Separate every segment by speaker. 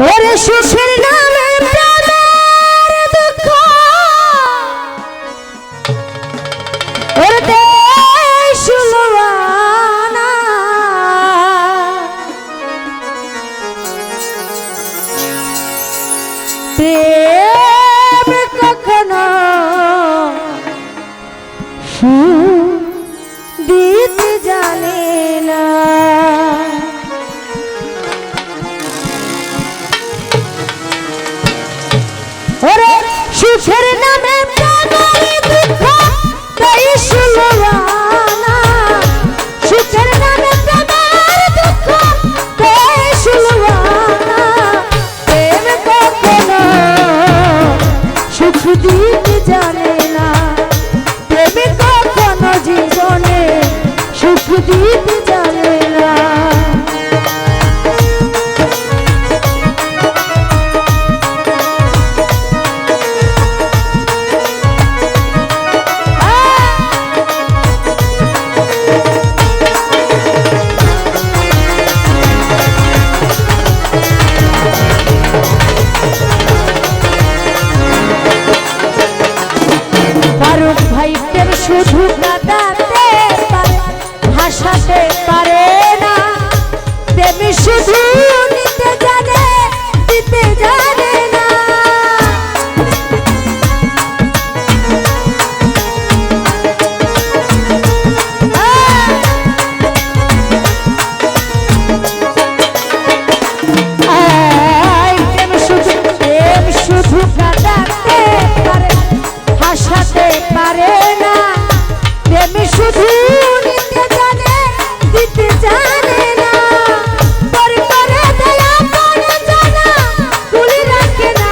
Speaker 1: ওরে সুখের নামে প্রেমের দুঃখ ওরে দেশ লুয়ানা প্রেম কখনো দিতে জানে না। ওরে সুখের নামে প্রেমের দুঃখ দেশ লুয়ানা সুখের নামে প্রেমের দুঃখ দেশ লুয়ানা প্রেম কখনো সুখ দিতে জানে না প্রেম কখনো জীবনে সুখ দিতে জানে না। শুধু কাঁদাতে পারে হাসাতে পারে না প্রেমী শুধু নিতে জানে দিতে জানে না। প্রেম শুধু কাঁদাতে পারে হাসাতে পারে না প্রেমী শুধু নিতে জানে দিতে জানে না। পরিবারে দয়া করে জানা তুলি রাখে না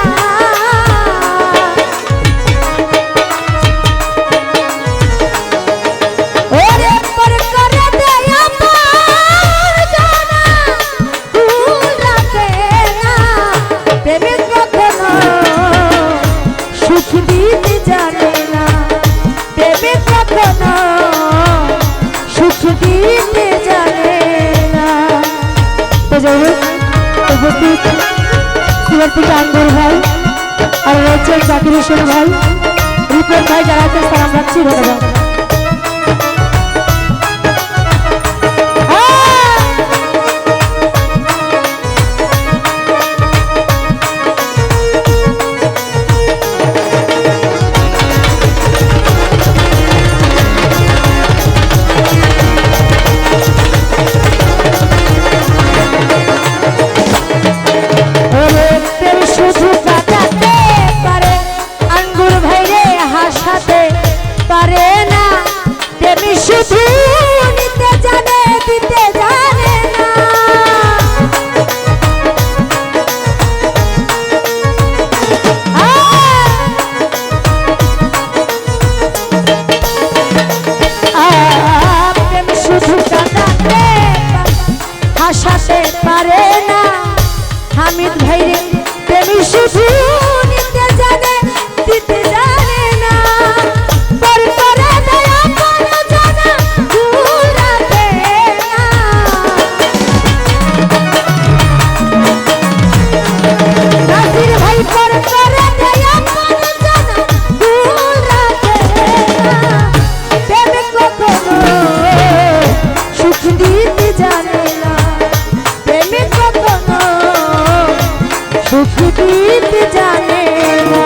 Speaker 1: ওরে পরিবারে দয়া করে জানা তুলি রাখে না প্রেমী কখনো সুখ দিতে জানে না প্রেমী কখনো সুখ দিতে জানে না। তো যাই হোক উপস্থিত সিলেট থেকে আঙ্গুর ভাই আর রয়েছে জাকির হোসেন ভাই রিপন ভাই যারা আছে সালাম রাখছি ধন্যবাদ। পারে না প্রেমী শুধু নিতে জানে দিতে জানে না। প্রেমী শুধু কাঁদাতে হাসাতে পারে না হামিদ ভাইরে প্রেমী শুধু নিতে জানে দিতে জানে না। সুখ দিতে জানে না।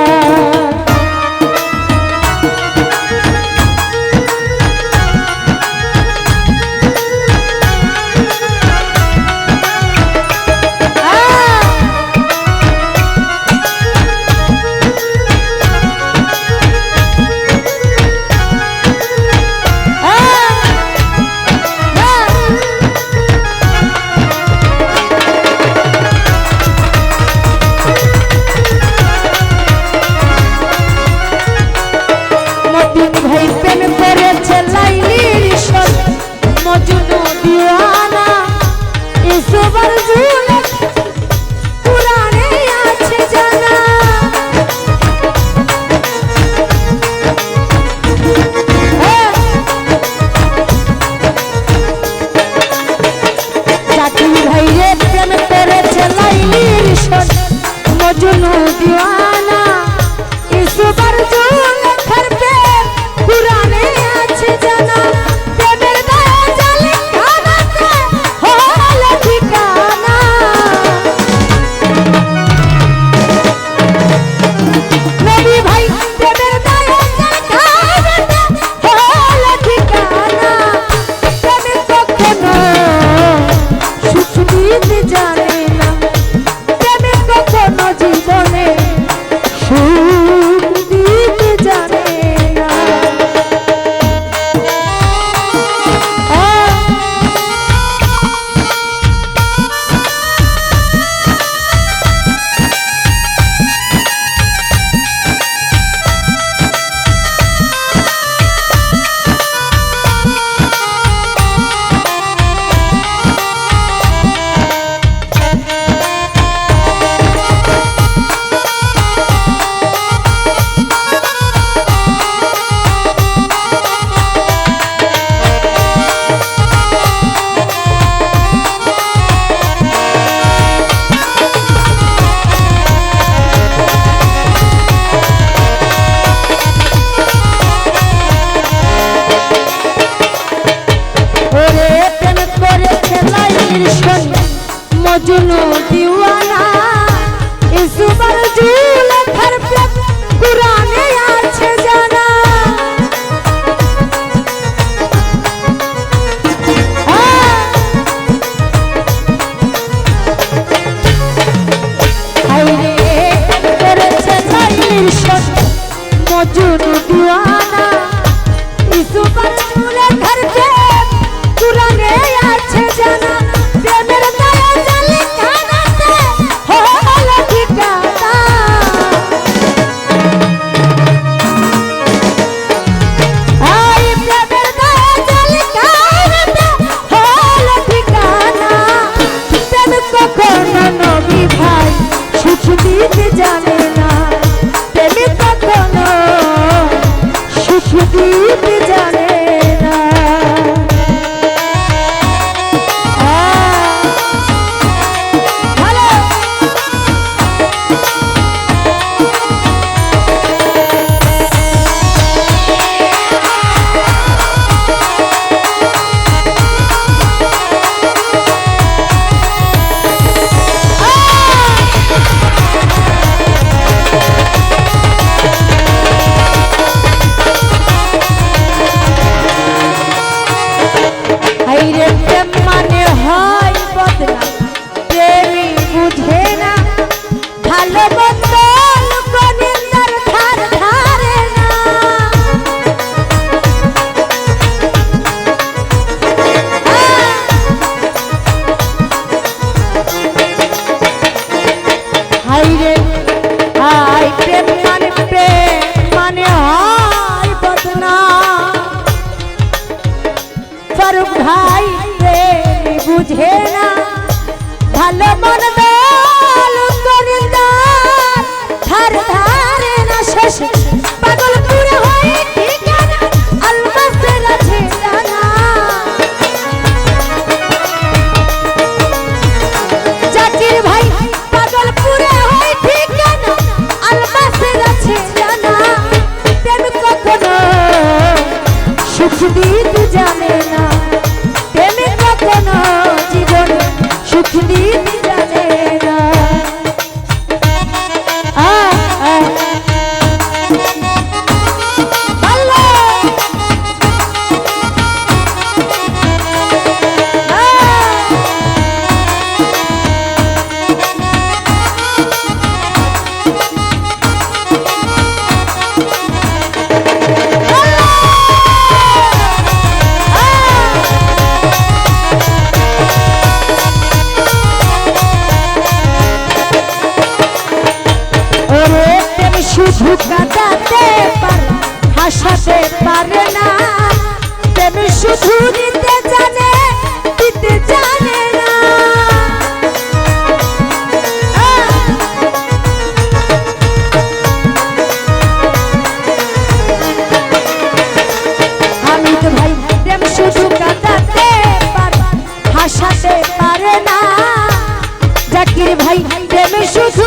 Speaker 1: প্রেম শুধু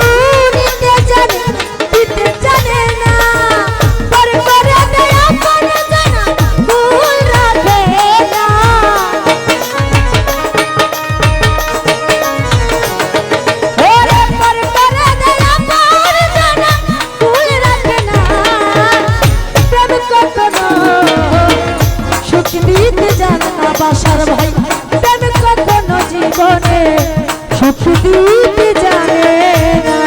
Speaker 1: নিতে জানে দিতে জানে না পর করে দেয়া করে জানা ভুল রাখে না ওরে পর করে দেয়া করে জানা ভুল রাখে না প্রেম কখনো সুখ দিতে জানে না বাসার ভাই প্রেম কখনো জীবনে সুখ দিতে জানে না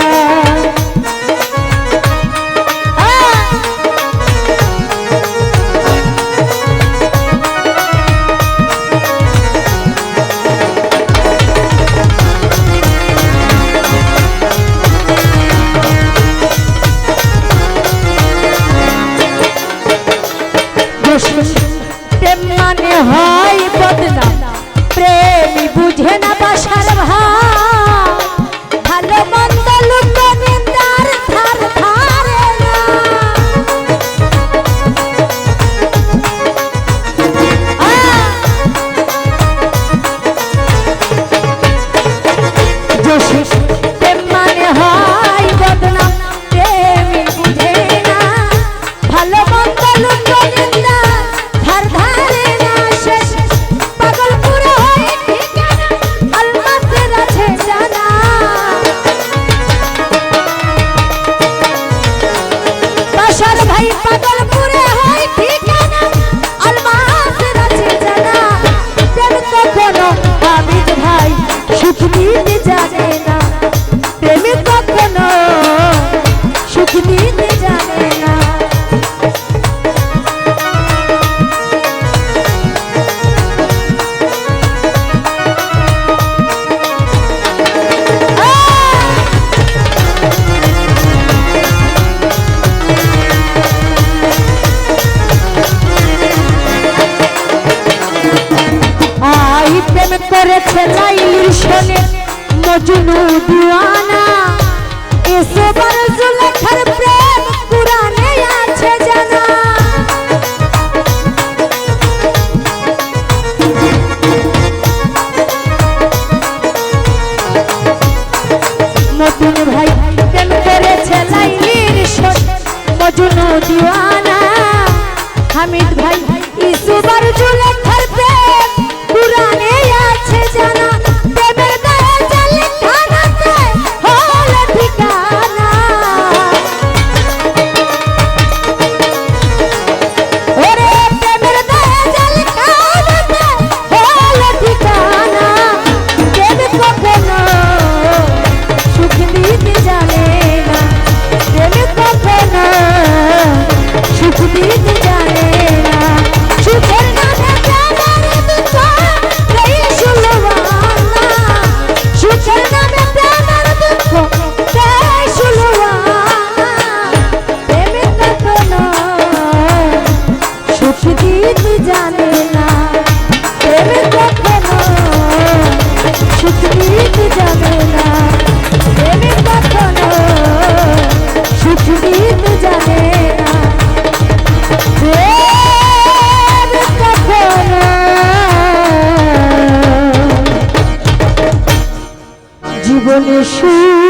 Speaker 1: প্রেম মানে হয় বদনাম প্রেমী বুঝে না বাসার ভাই ভালো মন্দ লোক নিন্দার ধার ধারে না প্রেম মানে হয় বদনাম প্রেমী বুঝে না ভালো মন্দ লোক নিন্দা ধার ধারে না শেষ পাগল পুরো হয় ঠিকানা আলমাতের আছে জানা বাসার ভাই পাগল পুরো হয় ঠিকানা আলমাতের আছে জানা প্রেম কখনো হাবিব ভাই সুখ দিতে জানে না প্রেম কখনো সুখ দিতে জানে না প্রেম করেছে লাইলির শোনে মজনু দিওয়ানা এসবার জুলেখার প্রেম কুরআনে আছে জানা মতিন ভাই প্রেম করেছে লাইলির শোনে মজনু দিওয়ানা হামিদ ভাই এসবার জুলেখার প্রেম কুরআনে আছে জানা প্রেমের গায়ে জালে খানাতে হলো ঠিকানা ওরে প্রেমের গায়ে জালে খানাতে হলো ঠিকানা প্রেম কখনো সুখ দিতে জানে না প্রেম কখনো সুখ দিতে জানে না সুখের নামে প্রেমের দুঃখ রই সুলওয়ানা সুখের নামে প্রেমের দুঃখ রই সুলওয়ানা প্রেম কখনো সুখ দিতে জানে না প্রেম কখনো সুখ দিতে জানে না প্রেম কখনো সুখ দিতে জানে না জীবনে সুখ